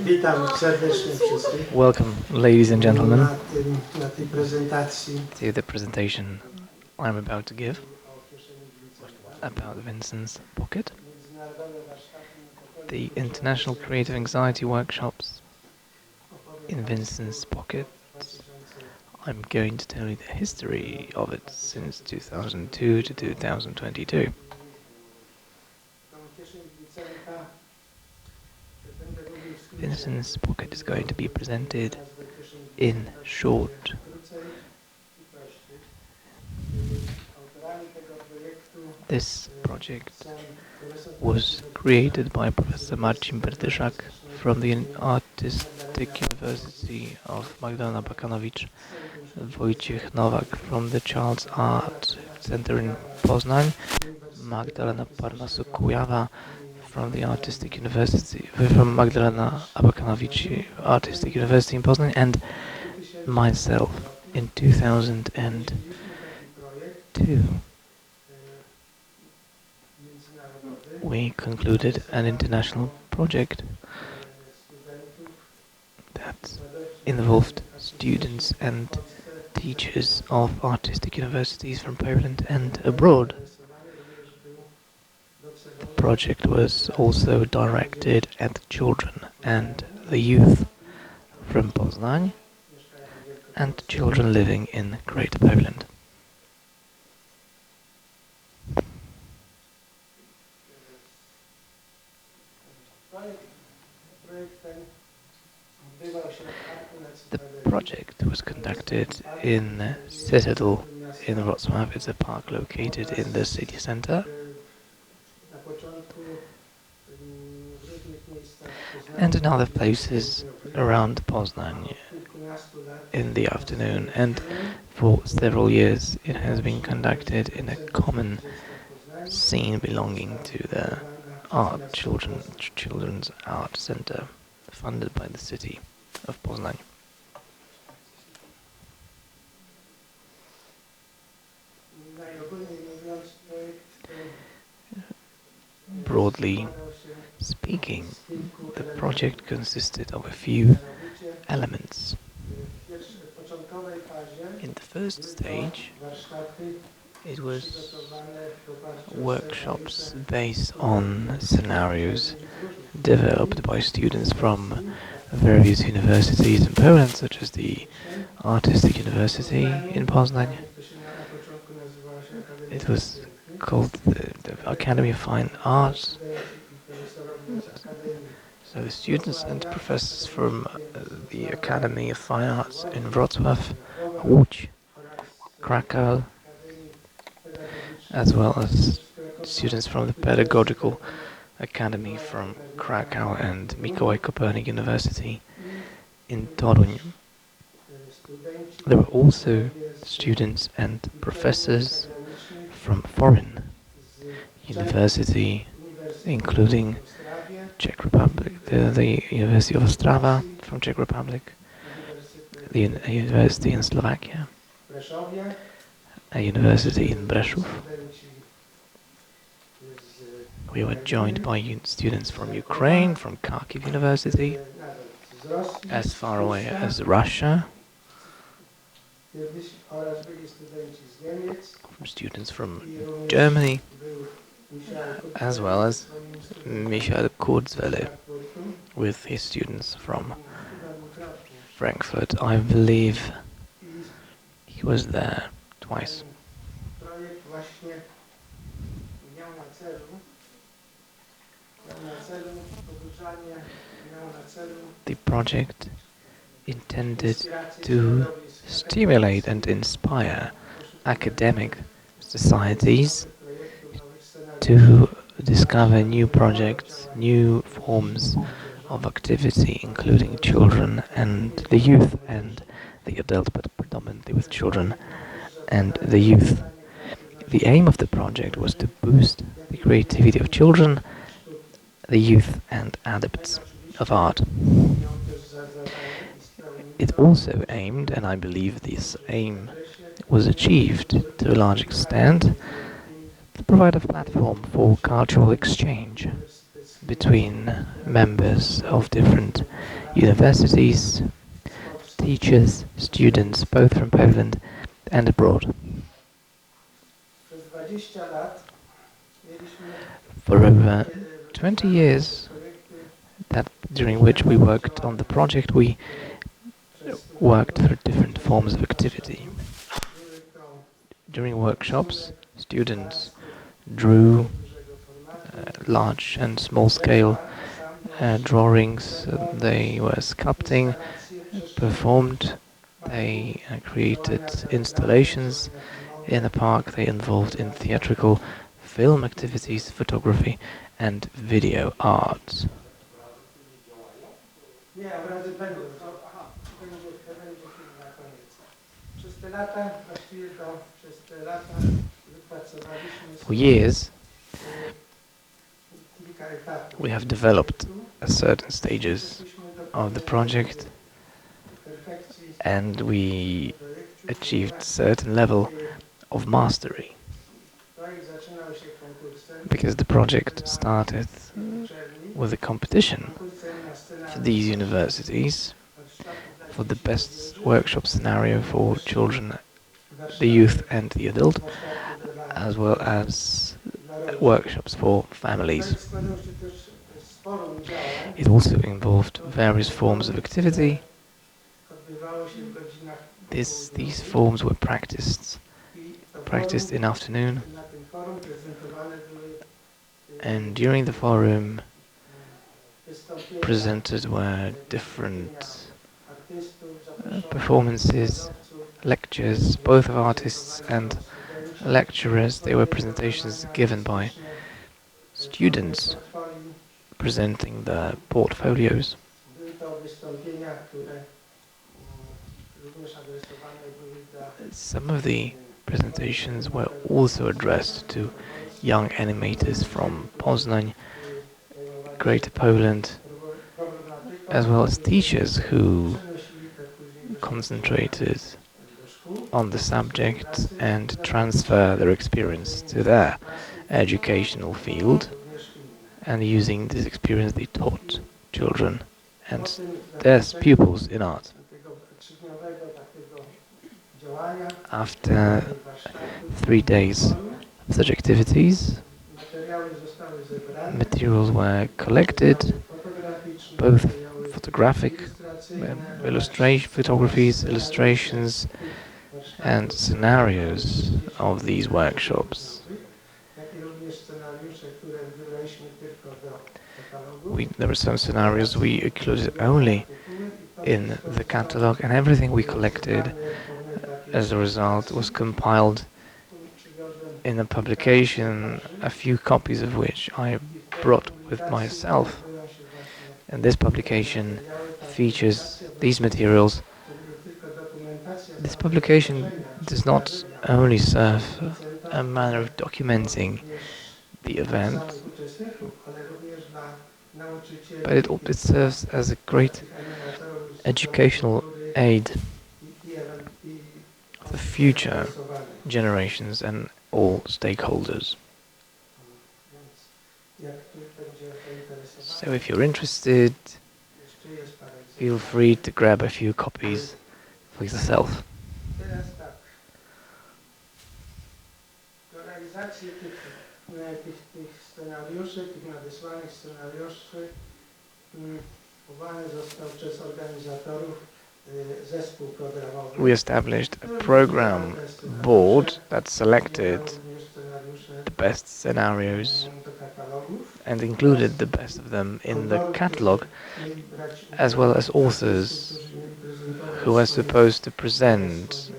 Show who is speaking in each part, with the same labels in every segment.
Speaker 1: Witam serdecznie wszystkich
Speaker 2: Welcome, ladies and gentlemen,
Speaker 1: na tej prezentacji
Speaker 2: to the presentation I'm about to give about Vincent's Pocket,
Speaker 1: Międzynarodowe Warsztaty Niepokoju
Speaker 2: the International Creative Anxiety Workshops in Vincent's Pocket. I'm going to tell you the history of it since 2002 to 2022. Vincent's Pocket is going to be presented in short. This project was created by Professor Marcin Berdyszak from the Artistic University of Magdalena Abakanowicz, Wojciech Nowak from the Child's Art Center in Poznań, Magdalena Parnasuk-Kujawa from the Artistic University, from Magdalena Abakanowicz Artistic University in Poznań, and myself in 2002. We concluded an international project that involved students and teachers of artistic universities from Poland and abroad. The project was also directed at children and the youth from Poznań and children living in Greater Poland. The project was conducted in Citadel in Wrocław. It's a park located in the city center. And in other places around Poznań in the afternoon. And for several years it has been conducted in a common scene belonging to the children's art center funded by the city of Poznań. Broadly speaking, the project consisted of a few elements. In the first stage, it was workshops based on scenarios developed by students from various universities in Poland, such as the Artistic University in Poznań. It was called the Academy of Fine Arts. So the students and professors from the Academy of Fine Arts in Wrocław, Łódź, Krakow, as well as students from the Pedagogical Academy from Krakow and Mikołaj Kopernik University in Toruń. There were also students and professors from foreign university, including Czech Republic, the University of Ostrava from Czech Republic, the university in Slovakia, a university in Brešov. We were joined by students from Ukraine, from Kharkiv University, as far away as Russia, from students from Germany, as well as Michael Kurzwelle with his students from Frankfurt. I believe he was there twice. The project intended to stimulate and inspire academic societies to discover new projects, new forms of activity, including children and the youth and the adult, but predominantly with children and the youth. The aim of the project was to boost the creativity of children, the youth and adepts of art. It also aimed, and I believe this aim was achieved to a large extent, to provide a platform for cultural exchange between members of different universities, teachers, students, both from Poland and abroad.
Speaker 1: Przez 20 lat mieliśmy
Speaker 2: For over 20 years,
Speaker 1: projekty,
Speaker 2: during which we worked on the project, we worked through different forms of activity.
Speaker 1: były to
Speaker 2: During workshops, students drew
Speaker 1: dużego formatu,
Speaker 2: large and small scale drawings. They were sculpting, performed, they created installations in the park, they involved in theatrical film activities, photography and video art.
Speaker 1: Nie, obrazy będą. Będzie film na koniec. Przez te lata, właściwie to przez te lata wypracowaliśmy
Speaker 2: For
Speaker 1: sobie
Speaker 2: years,
Speaker 1: kilka etapów.
Speaker 2: we have developed certain stages
Speaker 1: Doszliśmy do
Speaker 2: of the project
Speaker 1: perfekcji
Speaker 2: and we
Speaker 1: projektu.
Speaker 2: achieved certain level of mastery
Speaker 1: Projekt zaczynał się konkursem
Speaker 2: because the project started
Speaker 1: uczelni.
Speaker 2: with a competition
Speaker 1: Konkursem na scenariusz
Speaker 2: for these universities
Speaker 1: warsztatów dla
Speaker 2: for the
Speaker 1: dzieci i
Speaker 2: best
Speaker 1: młodzieży,
Speaker 2: workshop scenario for children,
Speaker 1: warsztaty
Speaker 2: the youth and the adult,
Speaker 1: dla
Speaker 2: as well as
Speaker 1: rodzin.
Speaker 2: workshops for families.
Speaker 1: Projekt składał się też z forum działań.
Speaker 2: It also involved various forms of activity.
Speaker 1: Odbywało się w godzinach
Speaker 2: These forms were practiced
Speaker 1: i to forum,
Speaker 2: in afternoon,
Speaker 1: na tym forum prezentowane były
Speaker 2: and during the forum
Speaker 1: wystąpienia
Speaker 2: presented were different
Speaker 1: artystów, zaproszonych
Speaker 2: performances,
Speaker 1: wykładowców,
Speaker 2: lectures, both of artists and lecturers. They were presentations given by students
Speaker 1: portfolii.
Speaker 2: presenting their portfolios.
Speaker 1: Były to wystąpienia, które również adresowane były dla
Speaker 2: Some of the presentations were also addressed to young animators from Poznań, Greater Poland, as well as teachers who concentrated on the subject and transfer their experience to their educational field, and using this experience they taught children and their pupils in art.
Speaker 1: tego trzydniowego takiego działania.
Speaker 2: After 3 days of such activities,
Speaker 1: Materiały zostały zebrane.
Speaker 2: materials were collected,
Speaker 1: Fotograficzne,
Speaker 2: both
Speaker 1: materiały
Speaker 2: photographic,
Speaker 1: ilustracyjne,
Speaker 2: photographies, illustrations, and scenarios of these workshops.
Speaker 1: jak i również scenariusze, które wybraliśmy tylko do katalogu.
Speaker 2: There were some scenarios we included only in the catalog, and everything we collected as a result was compiled in a publication, a few copies of which I brought with myself. And this publication features these materials. This publication does not only serve a manner of documenting the event, but it serves as a great educational aid for future generations and all stakeholders. So if you're interested, feel free to grab a few copies for yourself.
Speaker 1: Teraz tak. Do realizacji tych scenariuszy, tych nadesłanych scenariuszy powołany został przez organizatorów zespół programowy.
Speaker 2: We established a program board that selected
Speaker 1: Również scenariusze
Speaker 2: the best scenarios
Speaker 1: do katalogów.
Speaker 2: and included the best of them in the
Speaker 1: Autorów,
Speaker 2: catalogue,
Speaker 1: którzy mieli brać
Speaker 2: as well as
Speaker 1: udział,
Speaker 2: authors
Speaker 1: którzy mieli prezentować
Speaker 2: who are
Speaker 1: swoje
Speaker 2: supposed to present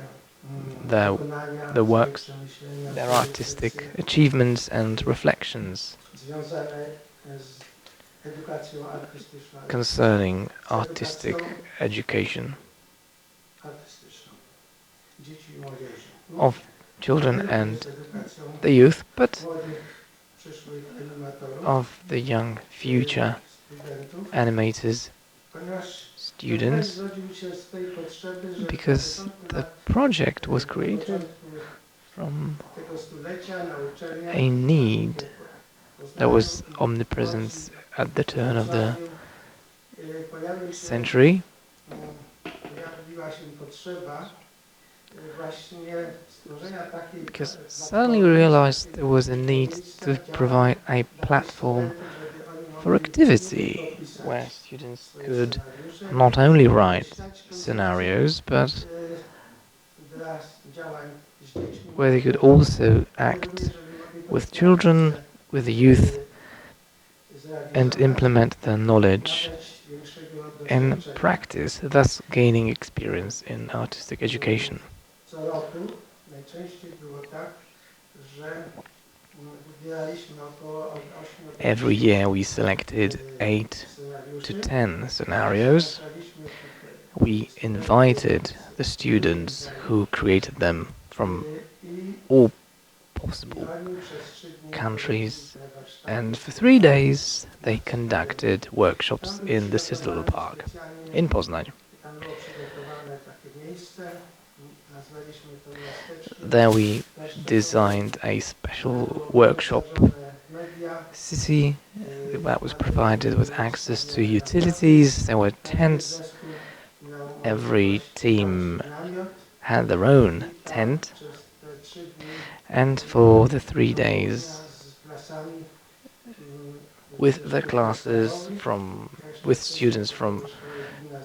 Speaker 2: their
Speaker 1: dokonania,
Speaker 2: the works,
Speaker 1: swoje przemyślenia,
Speaker 2: their
Speaker 1: swoje
Speaker 2: artistic
Speaker 1: refleksje
Speaker 2: achievements and reflections
Speaker 1: związane z edukacją artystyczną.
Speaker 2: concerning artistic education
Speaker 1: Artystyczną dzieci i młodzieży.
Speaker 2: of children and
Speaker 1: Z edukacją
Speaker 2: the youth, but
Speaker 1: młodych, przyszłych animatorów,
Speaker 2: of the young future
Speaker 1: studentów,
Speaker 2: animators,
Speaker 1: ponieważ
Speaker 2: students,
Speaker 1: zrodził się z tej potrzeby, że
Speaker 2: because the project was created from
Speaker 1: tego stulecia na uczelniach
Speaker 2: a need that was omnipresent at the turn of the
Speaker 1: pojawił się,
Speaker 2: century,
Speaker 1: pojawiła się potrzeba właśnie stworzenia takiej
Speaker 2: because suddenly we realized there was a need to provide a platform for activity where students could not only write scenarios, but where they could also act with children, with the youth, and implement their knowledge in practice, thus gaining experience in artistic education.
Speaker 1: Co roku najczęściej było tak, że wybieraliśmy około 8
Speaker 2: Every year we selected 8 to 10 scenarios. We invited the students who created them from all possible countries, and for 3 days they conducted workshops in the Citadel Park in Poznań. There we designed a special workshop city that was provided with access to utilities. There were tents. Every team had their own tent, and for the 3 days with the classes with students from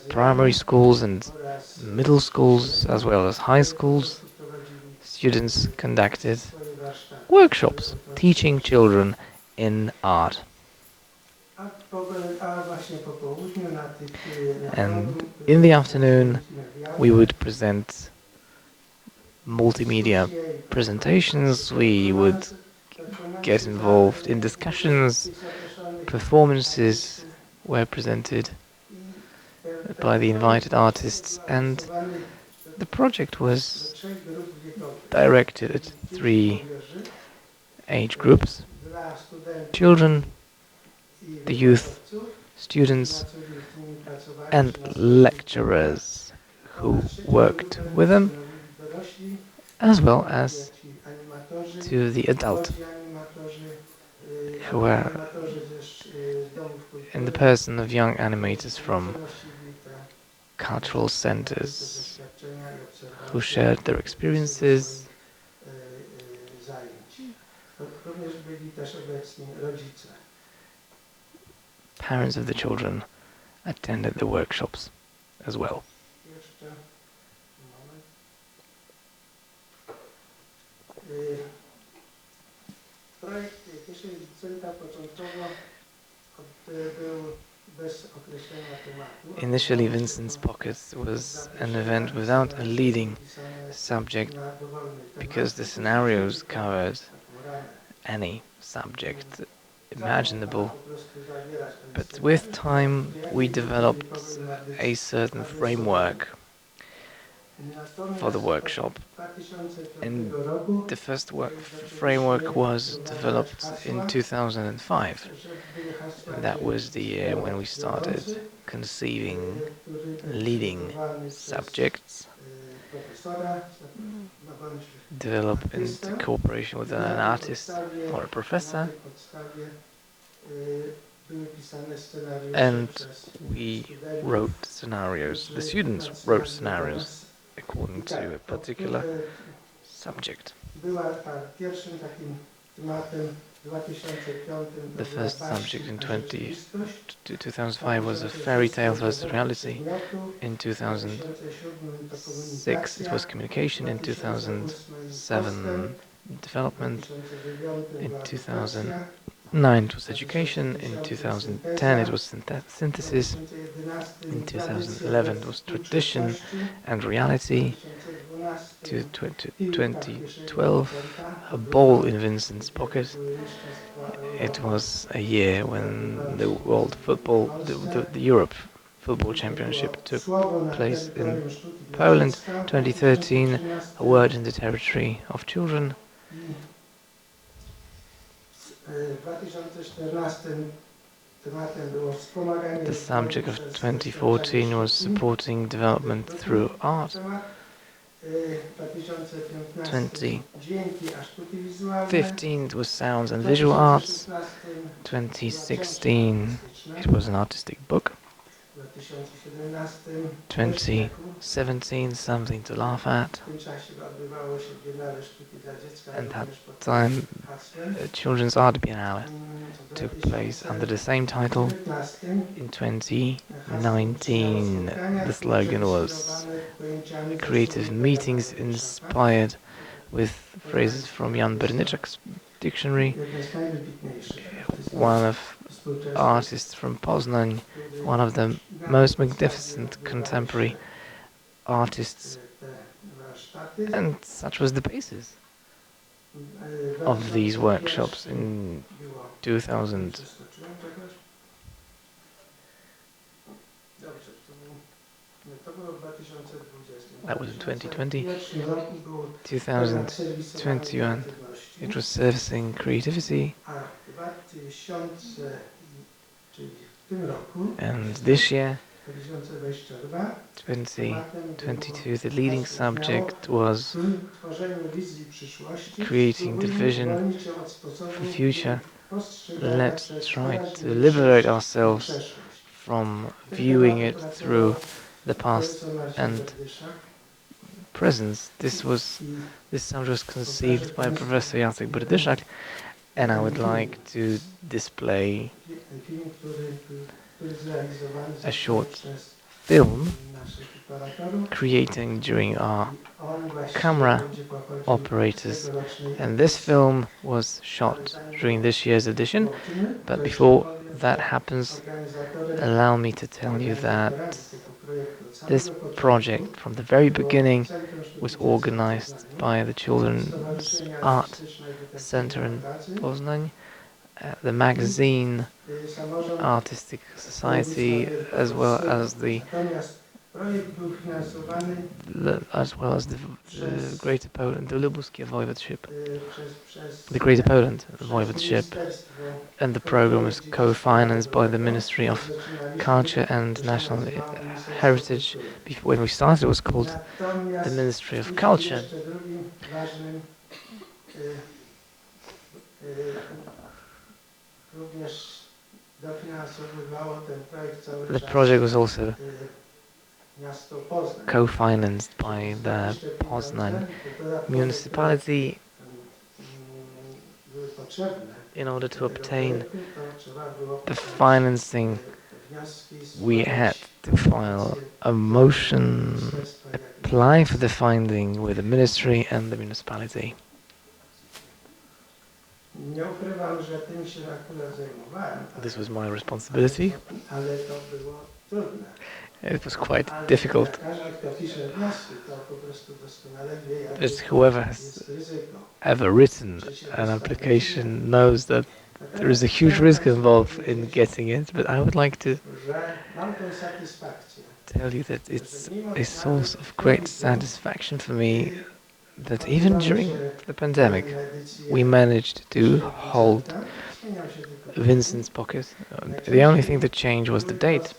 Speaker 2: primary schools and middle schools as well as high schools, students conducted workshops teaching children in art. And in the afternoon we would present multimedia presentations, we would get involved in discussions, performances were presented by the invited artists, and the project was directed at 3 age groups: children, the youth, students, and lecturers who worked with them, as well as to the adult, who were in the person of young animators from cultural centers who shared their experiences. Parents of the children attended the workshops as well. Initially, Vincent's Pockets was an event without a leading subject because the scenarios covered any subject imaginable, but with time we developed a certain framework for the workshop, and the first framework was developed in 2005. That was the year when we started conceiving leading subjects, developed in cooperation with an artist or a professor, and we wrote scenarios. The students wrote scenarios according to a particular subject. The first subject in 2005 was a fairy tale versus reality. In 2006 it was communication. In 2007 development. In 2009 it was education. In 2010 it was synthesis. In 2011 it was tradition and reality. To 2012, a ball in Vincent's Pocket. It was a year when the World Football, the Europe Football Championship took place in Poland. 2013, a word in the territory of children. The subject of 2014 was supporting development through art. 2015 was sounds and visual arts. 2016, it was an artistic book.
Speaker 1: W 2017
Speaker 2: 2017, something to laugh at.
Speaker 1: w tym czasie odbywało się Biennale Sztuki dla Dziecka
Speaker 2: And that
Speaker 1: również pod
Speaker 2: time,
Speaker 1: hasłem.
Speaker 2: Children's Art Biennale
Speaker 1: W
Speaker 2: took place under the same title.
Speaker 1: 2019
Speaker 2: In 2019, the slogan was creative meetings inspired with phrases from Jan Bernyczak's dictionary,
Speaker 1: jeden z najwybitniejszych
Speaker 2: one of artists from Poznań, one of the most magnificent contemporary artists, and such was the basis of these workshops in 2000. That was in 2020. 2021, it was servicing creativity, and this year, 2022, the leading subject was creating the vision for the future. Let's try to liberate ourselves from viewing it through the past and present. This subject was conceived by Professor Jacek Berdyszak, and I would like to display a short film creating during our camera operators, and this film was shot during this year's edition. But before that happens, allow me to tell you that this project from the very beginning was organized by the Children's Art Center in Poznań, the magazine Artistic Society, as well as the Greater Poland, the Lubuskie Voivodeship, the Greater Poland Voivodeship, and the program was co-financed by the Ministry of Culture and National Heritage. Before, when we started, it was called the Ministry of Culture. The project was also co-financed by the Poznań municipality. In order to obtain the financing, we had to file a motion, apply for the funding with the ministry and the municipality. This was my responsibility. It was quite difficult. As whoever has ever written an application knows that there is a huge risk involved in getting it, but I would like to tell you that it's a source of great satisfaction for me that even during the pandemic we managed to hold Vincent's Pocket. The only thing that changed was the date.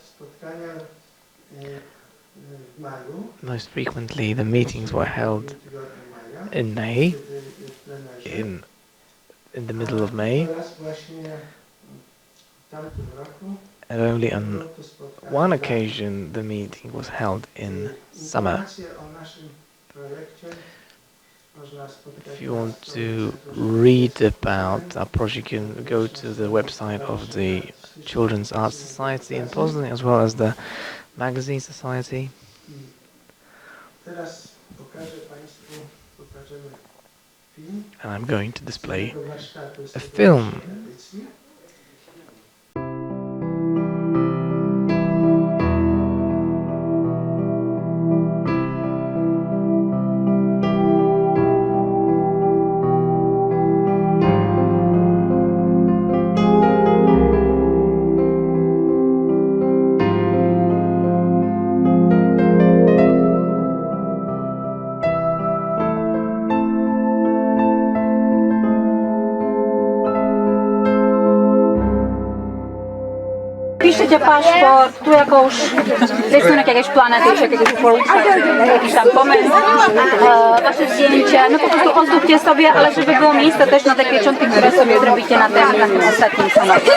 Speaker 2: Most frequently the meetings were held in May, in the middle of May, and only on one occasion the meeting was held in summer. If you want to read about our project, you can go to the website of the Children's Art Society in Poznań, as well as the Magazine Society. And I'm going to display a film.
Speaker 3: Piszecie paszport, tu jakąś rysunek jakiejś planety, już jakiegoś polutka, jakiś tam pomysł, wasze zdjęcie, no po prostu ozdóbcie sobie, ale żeby było miejsce też na te pieczątki, które sobie zrobicie na tym ostatnim samolocie.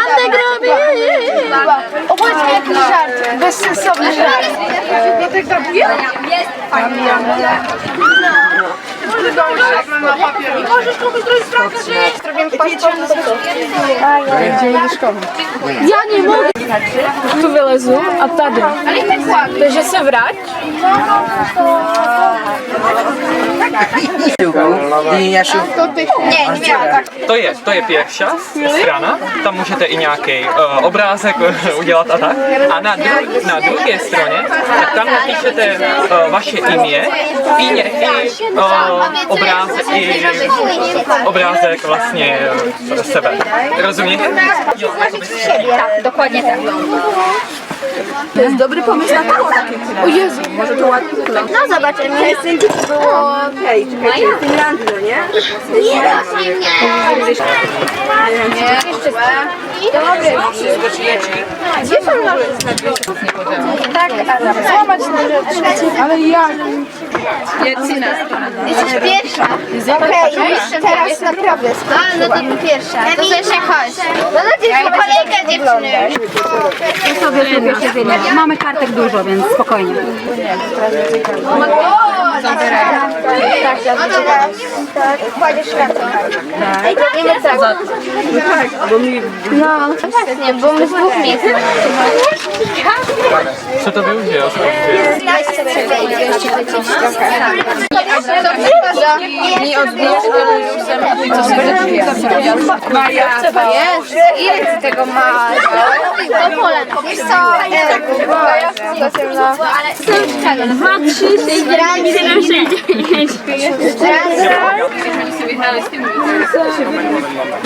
Speaker 4: Antek robi! Opowiedz jakiś żart, bezsensowny żart. Możesz kogoś zrobić sprawę, że jest. Zrobiłem paszport. Ja nie mogę.
Speaker 5: Tu вилезу, а tady. Takže se vrať.
Speaker 6: To je pierwsza strana, tam můžete i nějaký obrázek udělat a tak. A na druhé straně, tak tam napíšete vaše imię i obrázek vlastně sebe. Rozumíte?
Speaker 3: Tak, dokładnie tak.
Speaker 5: To jest dobry pomysł na koło takie. O Jezu, może to ładnie wygląda.
Speaker 4: No zobaczymy.
Speaker 5: Helsinki to było... Hej, czekajcie, Finlandia, no nie?
Speaker 4: Dobry. Gdzie są nożyce? Tak, złamać nożyce.
Speaker 5: Ale ja...
Speaker 4: Jesteś pierwsza. Okej, teraz naprawdę A, no to ty pierwsza. To jeszcze chodź. No to dziewczyna, kolejka dziewczyny.
Speaker 3: Tu sobie wybierzcie zdjęcie. Mamy kartek dużo, więc spokojnie.
Speaker 4: Tak, kładziesz rękę. Idziemy tak. No, właśnie, bo my z dwóch miejsc.
Speaker 6: Co to wyjdzie?
Speaker 5: Nie odbijesz, ale już co sobie
Speaker 4: Ile ty tego masz? To pole. Wiesz co? Ale 2, 3, 6,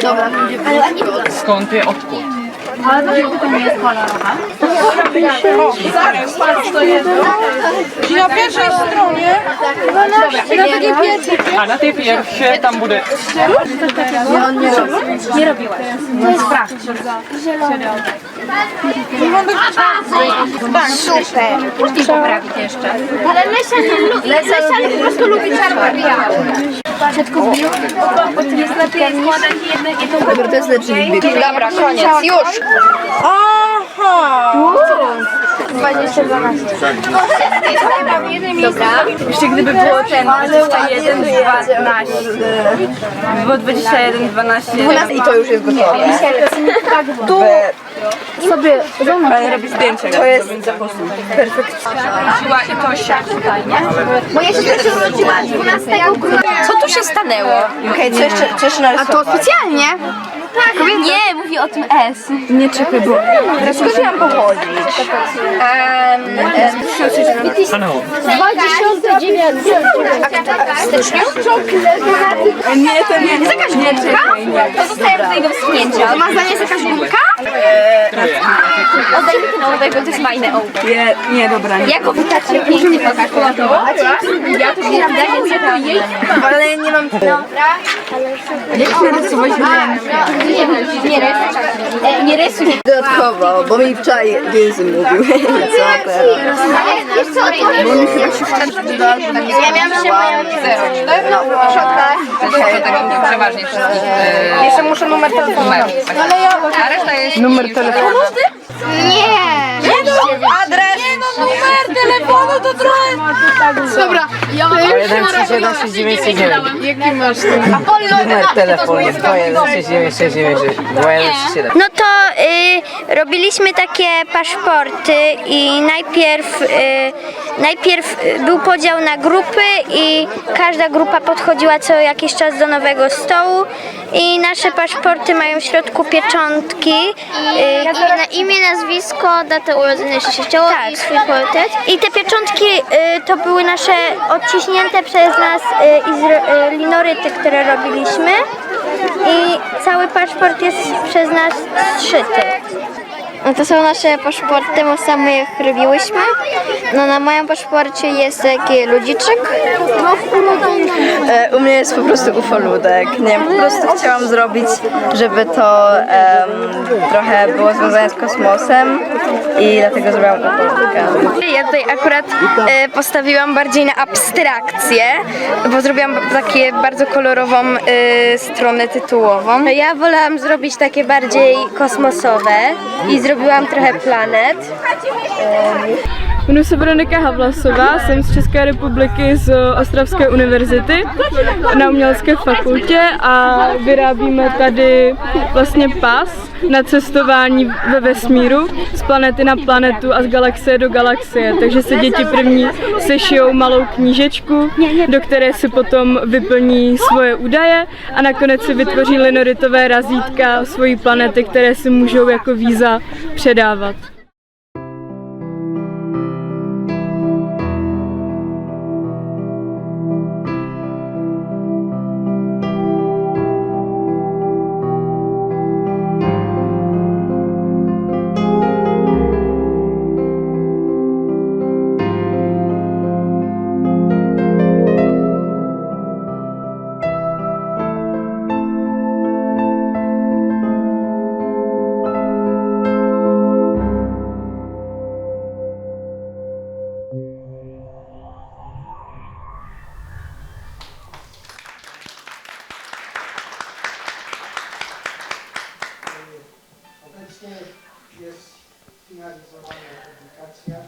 Speaker 4: Dobra,
Speaker 6: Skąd je, odkud?
Speaker 3: Ale to tylko nie jest kolorowe.
Speaker 5: na pierwszej stronie. Na takiej pierwszej.
Speaker 6: A na té pierwsze tam bude...
Speaker 3: Nie robiłaś. To jest sprawdź.
Speaker 4: super.
Speaker 3: Później poprawić jeszcze.
Speaker 4: Ale Lesia po prostu lubi czarno-białe.
Speaker 3: Wszystko zbił? Bo to jest lepiej składać jedną
Speaker 5: Dobra, to jest lepszy wybieg.
Speaker 4: Dobra, koniec, już.
Speaker 5: Aha!
Speaker 4: 20-12. Dobra.
Speaker 5: Jeszcze gdyby było ten 21, 12. Było 21, 12. 12 i to już jest gotowe. Tu sobie ale robię zdjęcie. To jest perfekcja. Siła i Tosia tutaj, nie?
Speaker 4: Moja siostra się urodziła 12 grudnia.
Speaker 5: Co tu się stanęło? Okej, co jeszcze narysować?
Speaker 4: A to specjalnie? Tak, nie, mówi o tym S.
Speaker 5: Nie czekaj, bo teraz skąd mam pochodzić?
Speaker 6: Ano,
Speaker 4: 29. W styczniu?
Speaker 5: Nie, to nie.
Speaker 4: Jest jakaś gumka? To zostaje tutaj do wschnięcia. To ma zdanie jest jakaś gumka? Oddaj mi ten ołówek, bo to jest majne ołówek.
Speaker 5: Nie, dobra. Nie.
Speaker 4: Jako wytacie pięknie pokażę. Ja to nie daję to jej.
Speaker 5: Ale nie mam...
Speaker 4: Dobra.
Speaker 5: Jak się rysować?
Speaker 4: Nie rysuj.
Speaker 5: Dodatkowo, bo mi wczoraj Gilzy mówił. Co teraz?
Speaker 4: Wiesz co,
Speaker 5: Bo mi chyba się
Speaker 4: ja miałam się moją no, przodka.
Speaker 5: przeważnie wszystkich. Jeszcze muszę numer telefonu. Ale ja... A reszta jest... Numer telefonu?
Speaker 4: Nie.
Speaker 5: Adres! Numer telefonu to trochę...
Speaker 4: Dobra, ja mam
Speaker 2: 13769.
Speaker 5: Jaki masz ten?
Speaker 2: Numer telefonu, to jest 6969.
Speaker 7: No to robiliśmy takie paszporty i najpierw był podział na grupy i każda grupa podchodziła co jakiś czas do nowego stołu i nasze paszporty mają w środku pieczątki. Na imię, nazwisko, datę urodzenia, jeśli się chciało i swój portret. I te pieczątki to były nasze odciśnięte przez nas linoryty, które robiliśmy. I cały paszport jest przez nas zszyty. No to są nasze paszporty, bo same je robiłyśmy. No na moim paszporcie jest taki ludziczek.
Speaker 5: U mnie jest po prostu ufoludek. Nie wiem, po prostu chciałam zrobić, żeby to trochę było związane z kosmosem i dlatego zrobiłam ufoludkę.
Speaker 7: Ja tutaj akurat postawiłam bardziej na abstrakcję, bo zrobiłam takie bardzo kolorową stronę tytułową. Ja wolałam zrobić takie bardziej kosmosowe i zrobiłam trochę planet.
Speaker 8: Jmenuji se Veronika Havlasová, jsem z České republiky z Ostravské univerzity na umělecké fakultě a vyrábíme tady vlastně pas na cestování ve vesmíru z planety na planetu a z galaxie do galaxie. Takže se děti první sešijou malou knížečku, do které si potom vyplní svoje údaje a nakonec si vytvoří linoritové razítka svojí planety, které si můžou jako víza předávat.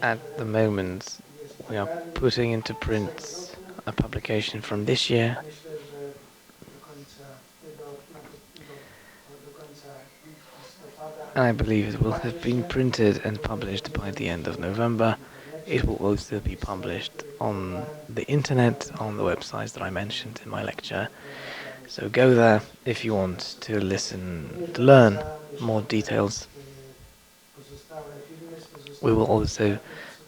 Speaker 2: At the moment, we are putting into print a publication from this year, and I believe it will have been printed and published by the end of November. It will also be published on the internet, on the websites that I mentioned in my lecture. So go there if you want to listen, to learn more details. We will also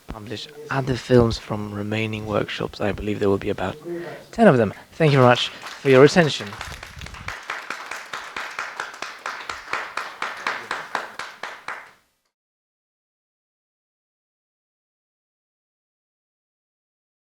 Speaker 2: publish other films from remaining workshops. I believe there will be about 10 of them. Thank you very much for your attention.